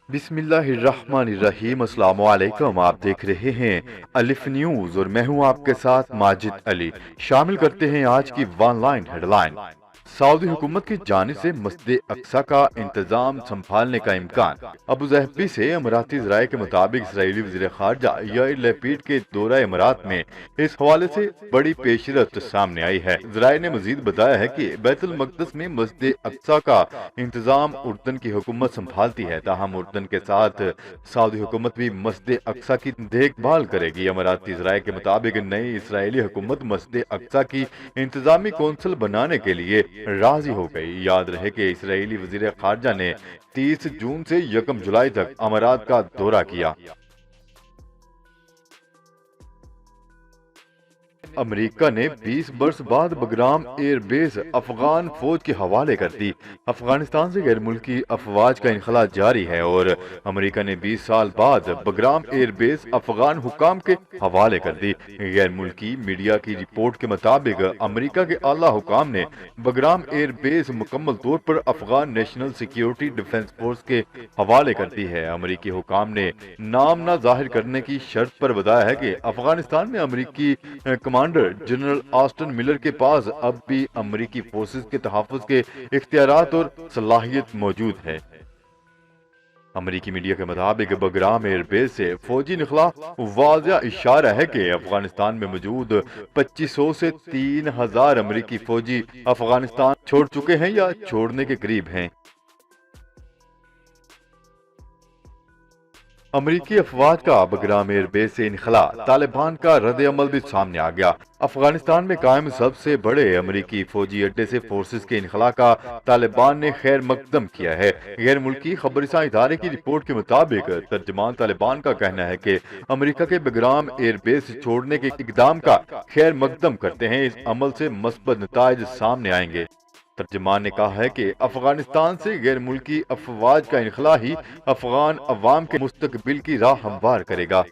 بسم اللہ الرحمن الرحیم۔ السلام علیکم، آپ دیکھ رہے ہیں الف نیوز اور میں ہوں آپ کے ساتھ ماجد علی۔ شامل کرتے ہیں آج کی ون لائن ہیڈ لائن۔ سعودی حکومت کی جانب سے مسجد اقصی کا انتظام سنبھالنے کا امکان۔ ابوظہبی سے اماراتی ذرائع کے مطابق اسرائیلی وزیر خارجہ یائر لیپیڈ کے دورہ امارات میں اس حوالے سے بڑی پیش رفت سامنے آئی ہے۔ ذرائع نے مزید بتایا ہے کہ بیت المقدس میں مسجد اقصی کا انتظام اردن کی حکومت سنبھالتی ہے، تاہم اردن کے ساتھ سعودی حکومت بھی مسجد اقصی کی دیکھ بھال کرے گی۔ اماراتی ذرائع کے مطابق نئی اسرائیلی حکومت مسجد اقصی کی انتظامی کونسل بنانے کے لیے راضی ہو گئی۔ یاد رہے کہ اسرائیلی وزیر خارجہ نے 30 جون سے 1 جولائی تک امارات کا دورہ کیا۔ امریکہ نے 20 برس بعد بگرام ایئر بیس افغان فوج کے حوالے کر دی۔ افغانستان سے غیر ملکی افواج کا انخلاء جاری ہے اور امریکہ نے 20 سال بعد بگرام ایئر بیس افغان حکام کے حوالے کر دی۔ غیر ملکی میڈیا کی رپورٹ کے مطابق امریکہ کے اعلیٰ حکام نے بگرام ایئر بیس مکمل طور پر Afghan national security defence force کے حوالے کر دی ہے۔ امریکی حکام نے نام نہ ظاہر کرنے کی شرط پر بتایا ہے کہ افغانستان میں امریکی کمانڈر جنرل آسٹن ملر کے پاس اب بھی امریکی فورسز کے تحفظ کے اختیارات اور صلاحیت موجود ہے۔ امریکی میڈیا کے مطابق بگرام ایئر بیس سے فوجی انخلاء واضح اشارہ ہے کہ افغانستان میں موجود 2500 سے 3000 امریکی فوجی افغانستان چھوڑ چکے ہیں یا چھوڑنے کے قریب ہیں۔ امریکی افواج کا بگرام ایئر بیس سے انخلاء، طالبان کا رد عمل بھی سامنے آ گیا۔ افغانستان میں قائم سب سے بڑے امریکی فوجی اڈے سے فورسز کے انخلاء کا طالبان نے خیر مقدم کیا ہے۔ غیر ملکی خبررساں ادارے کی رپورٹ کے مطابق ترجمان طالبان کا کہنا ہے کہ امریکہ کے بگرام ایئر بیس چھوڑنے کے اقدام کا خیر مقدم کرتے ہیں، اس عمل سے مثبت نتائج سامنے آئیں گے۔ ترجمان نے کہا ہے کہ افغانستان سے غیر ملکی افواج کا انخلاء ہی افغان عوام کے مستقبل کی راہ ہموار کرے گا۔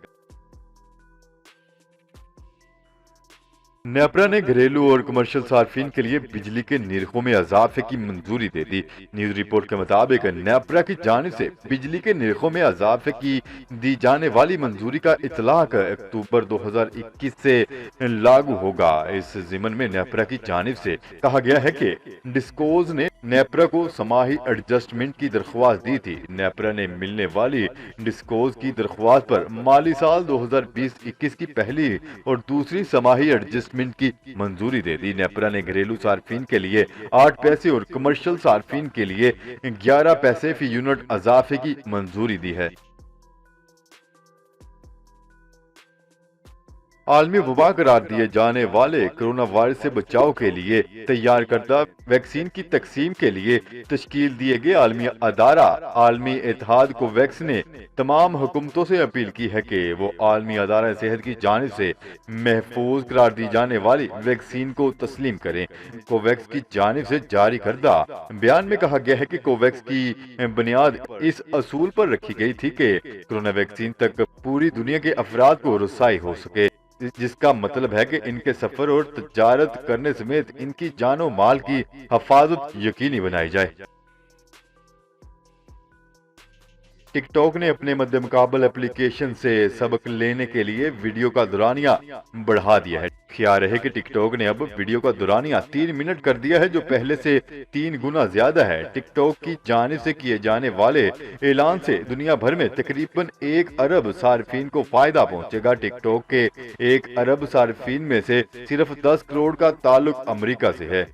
نیپرا نے گھریلو اور کمرشل صارفین کے لیے بجلی کے نرخوں میں اضافے کی منظوری دے دی۔ نیوز رپورٹ کے مطابق نیپرا کی جانب سے بجلی کے نرخوں میں اضافے کی دی جانے والی منظوری کا اطلاق اکتوبر 2021 سے لاگو ہوگا۔ اس ضمن میں نیپرا کی جانب سے کہا گیا ہے کہ ڈسکوز نے نیپرا کو سماحی ایڈجسٹمنٹ کی درخواست دی تھی۔ نیپرا نے ملنے والی ڈسکوز کی درخواست پر مالی سال 2020-21 کی پہلی اور دوسری سماحی ایڈجسٹمنٹ کی منظوری دے دی۔ نیپرا نے گھریلو صارفین کے لیے 8 پیسے اور کمرشل صارفین کے لیے 11 پیسے فی یونٹ اضافے کی منظوری دی ہے۔ عالمی وبا قرار دیے جانے والے کرونا وائرس سے بچاؤ کے لیے تیار کردہ ویکسین کی تقسیم کے لیے تشکیل دیے گئے عالمی ادارہ عالمی اتحاد کوویکس نے تمام حکومتوں سے اپیل کی ہے کہ وہ عالمی ادارہ صحت کی جانب سے محفوظ قرار دی جانے والی ویکسین کو تسلیم کریں۔ کوویکس کی جانب سے جاری کردہ بیان میں کہا گیا ہے کہ کوویکس کی بنیاد اس اصول پر رکھی گئی تھی کہ کرونا ویکسین تک پوری دنیا کے افراد کو رسائی ہو سکے، جس کا مطلب ہے کہ ان کے سفر اور تجارت کرنے سمیت ان کی جان و مال کی حفاظت یقینی بنائی جائے۔ ٹک ٹاک نے اپنے مد مقابل اپلیکیشن سے سبق لینے کے لیے ویڈیو کا دورانیہ بڑھا دیا ہے۔ خیال رہے کہ ٹک ٹاک نے اب ویڈیو کا دورانیہ 3 منٹ کر دیا ہے، جو پہلے سے 3 گنا زیادہ ہے۔ ٹک ٹاک کی جانب سے کیے جانے والے اعلان سے دنیا بھر میں تقریباً 1 ارب صارفین کو فائدہ پہنچے گا۔ ٹک ٹاک کے 1 ارب صارفین میں سے صرف 10 کروڑ کا تعلق امریکہ سے ہے۔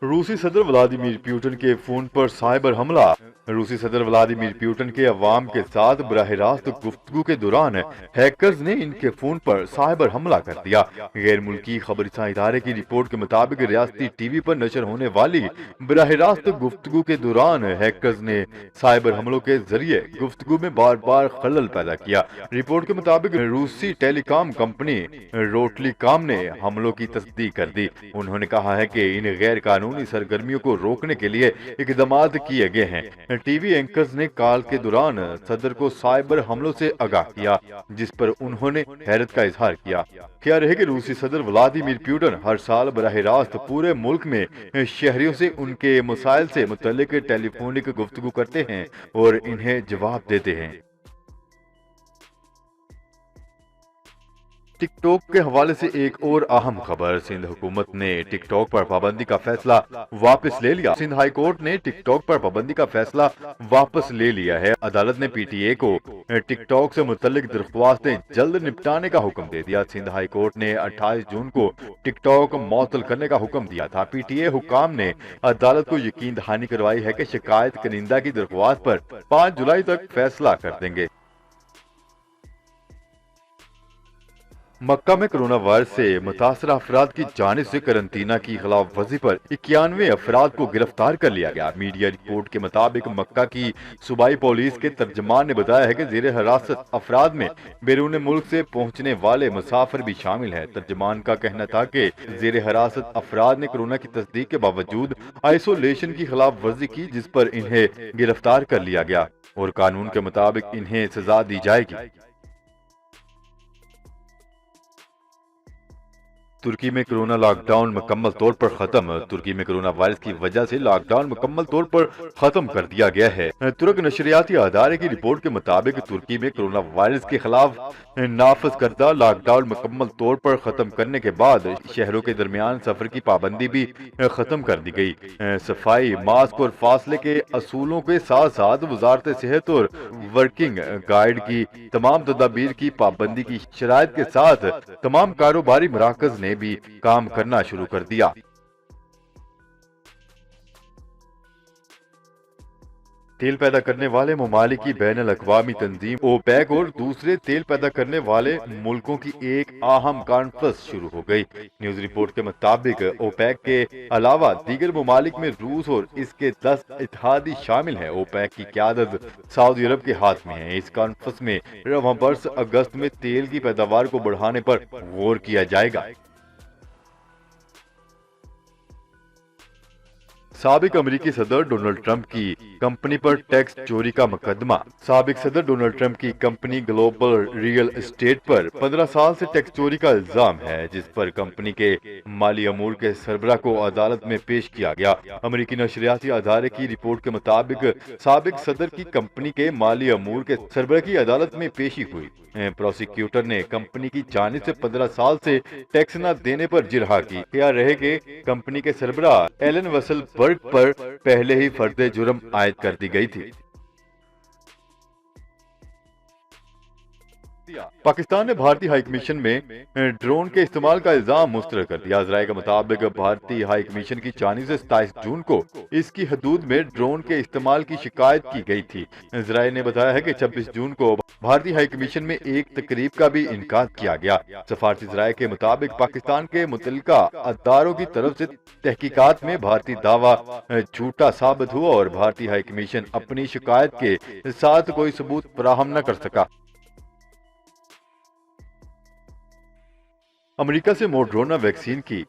روسی صدر ولادیمیر پوٹن کے فون پر سائبر حملہ۔ روسی صدر ولادیمیر پوٹن کے عوام کے ساتھ براہ راست گفتگو کے دوران ہیکرز نے ان کے فون پر سائبر حملہ کر دیا۔ غیر ملکی خبررساں ادارے کی رپورٹ کے مطابق ریاستی ٹی وی پر نشر ہونے والی براہ راست گفتگو کے دوران ہیکرز نے سائبر حملوں کے ذریعے گفتگو میں بار بار خلل پیدا کیا۔ رپورٹ کے مطابق روسی ٹیلی کام کمپنی روٹلی کام نے حملوں کی تصدیق کر دی۔ انہوں نے کہا ہے کہ ان غیر قانونی سرگرمیوں کو روکنے کے لیے اقدامات کیے گئے ہیں۔ ٹی وی اینکرز نے کال کے دوران صدر کو سائبر حملوں سے آگاہ کیا، جس پر انہوں نے حیرت کا اظہار کیا۔ خیال ہے کہ روسی صدر ولادیمیر پوٹن ہر سال براہ راست پورے ملک میں شہریوں سے ان کے مسائل سے متعلق ٹیلی فونک گفتگو کرتے ہیں اور انہیں جواب دیتے ہیں۔ ٹک ٹاک کے حوالے سے ایک اور اہم خبر، سندھ حکومت نے ٹک ٹاک پر پابندی کا فیصلہ واپس لے لیا۔ سندھ ہائی کورٹ نے ٹک ٹاک پر پابندی کا فیصلہ واپس لے لیا ہے۔ عدالت نے پی ٹی اے کو ٹک ٹاک سے متعلق درخواستیں جلد نپٹانے کا حکم دے دیا۔ سندھ ہائی کورٹ نے 28 جون کو ٹک ٹاک معطل کرنے کا حکم دیا تھا۔ پی ٹی اے حکام نے عدالت کو یقین دہانی کروائی ہے کہ شکایت کنندہ کی درخواست پر 5 جولائی تک فیصلہ کر دیں گے۔ مکہ میں کرونا وائرس سے متاثرہ افراد کی جانب سے قرنطینہ کی خلاف ورزی پر 91 افراد کو گرفتار کر لیا گیا۔ میڈیا رپورٹ کے مطابق مکہ کی صوبائی پولیس کے ترجمان نے بتایا ہے کہ زیر حراست افراد میں بیرون ملک سے پہنچنے والے مسافر بھی شامل ہیں۔ ترجمان کا کہنا تھا کہ زیر حراست افراد نے کرونا کی تصدیق کے باوجود آئسولیشن کی خلاف ورزی کی، جس پر انہیں گرفتار کر لیا گیا اور قانون کے مطابق انہیں سزا دی جائے گی۔ ترکی میں کرونا لاک ڈاؤن مکمل طور پر ختم۔ ترکی میں کرونا وائرس کی وجہ سے لاک ڈاؤن مکمل طور پر ختم کر دیا گیا ہے۔ ترک نشریاتی ادارے کی رپورٹ کے مطابق ترکی میں کرونا وائرس کے خلاف نافذ کردہ لاک ڈاؤن مکمل طور پر ختم کرنے کے بعد شہروں کے درمیان سفر کی پابندی بھی ختم کر دی گئی۔ صفائی، ماسک اور فاصلے کے اصولوں کے ساتھ ساتھ وزارت صحت اور ورکنگ گائیڈ کی تمام تدابیر کی پابندی کی شرائط کے ساتھ تمام کاروباری مراکز نے بھی کام کرنا شروع کر دیا۔ تیل پیدا کرنے والے ممالک کی بین الاقوامی تنظیم اوپیک اور دوسرے تیل پیدا کرنے والے ملکوں کی ایک اہم کانفرنس شروع ہو گئی۔ نیوز رپورٹ کے مطابق اوپیک کے علاوہ دیگر ممالک میں روس اور اس کے 10 اتحادی شامل ہیں۔ اوپیک کی قیادت سعودی عرب کے ہاتھ میں ہے۔ اس کانفرنس میں رواں برس اگست میں تیل کی پیداوار کو بڑھانے پر غور کیا جائے گا۔ سابق امریکی صدر ڈونلڈ ٹرمپ کی کمپنی پر ٹیکس چوری کا مقدمہ۔ سابق صدر ڈونلڈ ٹرمپ کی کمپنی گلوبل ریئل اسٹیٹ پر 15 سال سے ٹیکس چوری کا الزام ہے، جس پر کمپنی کے مالی امور کے سربراہ کو عدالت میں پیش کیا گیا۔ امریکی نشریاتی ادارے کی رپورٹ کے مطابق سابق صدر کی کمپنی کے مالی امور کے سربراہ کی عدالت میں پیشی ہوئی۔ پروسیکیوٹر نے کمپنی کی جانب سے 15 سال سے ٹیکس نہ دینے پر جرحا کی۔ خیال رہے کہ کمپنی کے سربراہ ایلن وسل برگ پر پہلے ہی فرد جرم عائد کر دی گئی تھی۔ پاکستان نے بھارتی ہائی کمیشن میں ڈرون کے استعمال کا الزام مسترد کر دیا۔ ذرائع کے مطابق بھارتی ہائی کمیشن کی جانب سے 27 جون کو اس کی حدود میں ڈرون کے استعمال کی شکایت کی گئی تھی۔ ذرائع نے بتایا ہے کہ 26 جون کو بھارتی ہائی کمیشن میں ایک تقریب کا بھی انعقاد کیا گیا۔ سفارتی ذرائع کے مطابق پاکستان کے متعلقہ اداروں کی طرف سے تحقیقات میں بھارتی دعویٰ جھوٹا ثابت ہوا اور بھارتی ہائی کمیشن اپنی شکایت کے ساتھ کوئی ثبوت فراہم نہ کر سکا۔ امریکہ سے موڈرونا ویکسین کی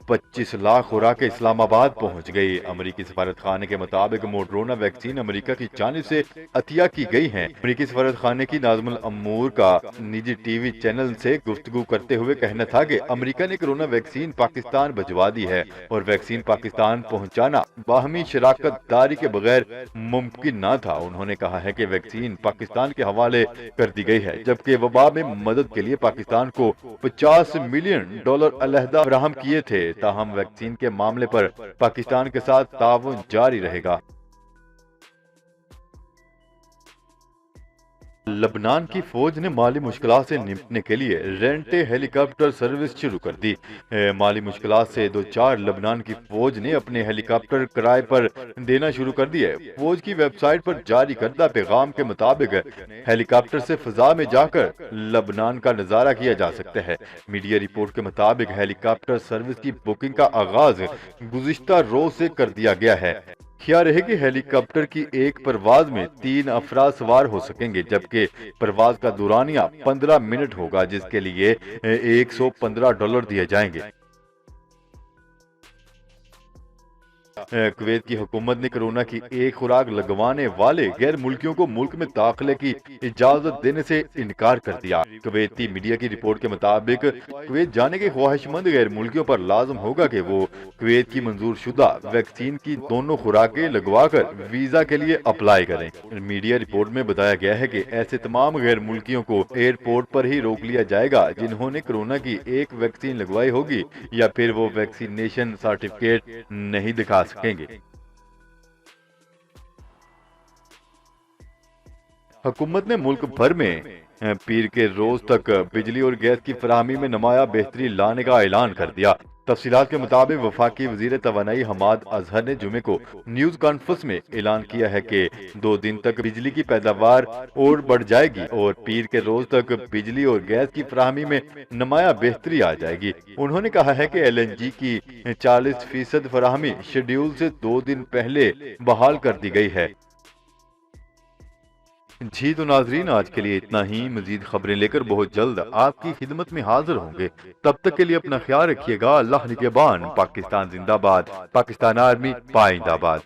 25 لاکھ خوراکیں اسلام آباد پہنچ گئی۔ امریکی سفارت خانے کے مطابق موڈرونا ویکسین امریکہ کی جانب سے عطیہ کی گئی ہیں۔ امریکی سفارت خانے کی ناظم الامور کا نجی ٹی وی چینل سے گفتگو کرتے ہوئے کہنا تھا کہ امریکہ نے کرونا ویکسین پاکستان بھجوا دی ہے اور ویکسین پاکستان پہنچانا باہمی شراکت داری کے بغیر ممکن نہ تھا۔ انہوں نے کہا ہے کہ ویکسین پاکستان کے حوالے کر دی گئی ہے، جبکہ وبا میں مدد کے لیے پاکستان کو $50 ملین علیحدہ فراہم کیے تھے۔ تاہم ویکسین کے معاملے پر پاکستان کے ساتھ تعاون جاری رہے گا۔ لبنان کی فوج نے مالی مشکلات سے نمٹنے کے لیے رینٹ ہیلی کاپٹر سروس شروع کر دی۔ مالی مشکلات سے دوچار لبنان کی فوج نے اپنے ہیلی کاپٹر کرائے پر دینا شروع کر دیے۔ فوج کی ویب سائٹ پر جاری کردہ پیغام کے مطابق ہیلی کاپٹر سے فضا میں جا کر لبنان کا نظارہ کیا جا سکتا ہے۔ میڈیا رپورٹ کے مطابق ہیلی کاپٹر سروس کی بکنگ کا آغاز گزشتہ روز سے کر دیا گیا ہے۔ خیال رہے کہ ہیلی کاپٹر کی ایک پرواز میں 3 افراد سوار ہو سکیں گے، جبکہ پرواز کا دورانیہ 15 منٹ ہوگا، جس کے لیے $115 دیے جائیں گے۔ کویت کی حکومت نے کورونا کی ایک خوراک لگوانے والے غیر ملکیوں کو ملک میں داخلے کی اجازت دینے سے انکار کر دیا۔ کویتی میڈیا کی رپورٹ کے مطابق کویت جانے کے خواہش مند غیر ملکیوں پر لازم ہوگا کہ وہ کویت کی منظور شدہ ویکسین کی دونوں خوراکیں لگوا کر ویزا کے لیے اپلائی کریں۔ میڈیا رپورٹ میں بتایا گیا ہے کہ ایسے تمام غیر ملکیوں کو ایئرپورٹ پر ہی روک لیا جائے گا جنہوں نے کورونا کی ایک ویکسین لگوائی ہوگی یا پھر وہ ویکسینیشن سرٹیفکیٹ نہیں دکھا سکیں گے۔ حکومت نے ملک بھر میں پیر کے روز تک بجلی اور گیس کی فراہمی میں نمایاں بہتری لانے کا اعلان کر دیا۔ تفصیلات کے مطابق وفاقی وزیر توانائی حماد اظہر نے جمعے کو نیوز کانفرنس میں اعلان کیا ہے کہ 2 دن تک بجلی کی پیداوار اور بڑھ جائے گی اور پیر کے روز تک بجلی اور گیس کی فراہمی میں نمایاں بہتری آ جائے گی۔ انہوں نے کہا ہے کہ ایل این جی کی 40% فراہمی شیڈیول سے 2 دن پہلے بحال کر دی گئی ہے۔ جی تو ناظرین، آج کے لیے اتنا ہی۔ مزید خبریں لے کر بہت جلد آپ کی خدمت میں حاضر ہوں گے۔ تب تک کے لیے اپنا خیال رکھیے گا۔ اللہ نگہبان۔ پاکستان زندہ باد۔ پاکستان آرمی پائندہ باد۔